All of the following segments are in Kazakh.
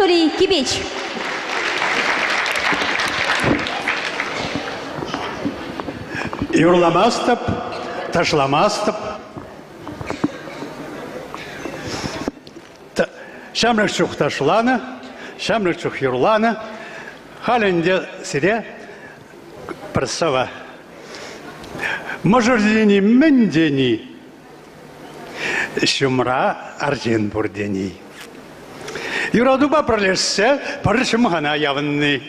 Анатолий Кибеч. Юрламастып, ташламастып. Шамрық чух ташланы, шамрық чух юрланы. Халінде сире прсава. Можырдени міндени, шумра аржен бурдени. Юрадуба пролешсе, парышым ғана явынны.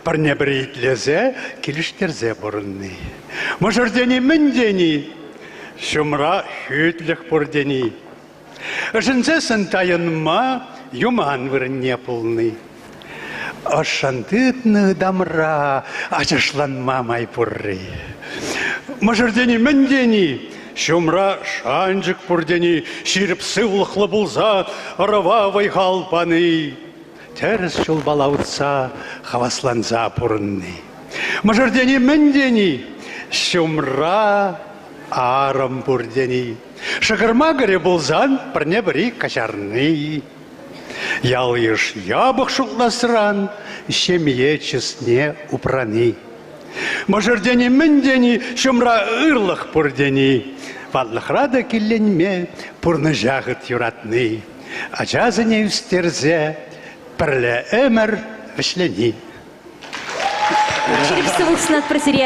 Парнебритлезе, килиштерзе бурынны. Можырдени міндени, шумра хүтліх бурдени. Жынзе сынтайынма, юман вырынне пулны. Ашантытны дамра, ачашланма майпурры. Можырдени міндени, шумра шанжық пурдени, ширіп сывлықлы бұлза, арава вайғалпаны. Теріс жол балаутса, хавасланза пурынны. Можырдени міндени, шумра арам пурдени. Шағырма ғыры бұлзан, бірне бірі качарны. Ялыш ябық шуқласыран, шемие чесне упраны. Можырдени міндени, шумра ырлық пурдени. Ватлықрада келленме, пурны жағыт юратны. Ажазыне үстерзе, пірлі өмір вішлені. Через сывық сынат просере.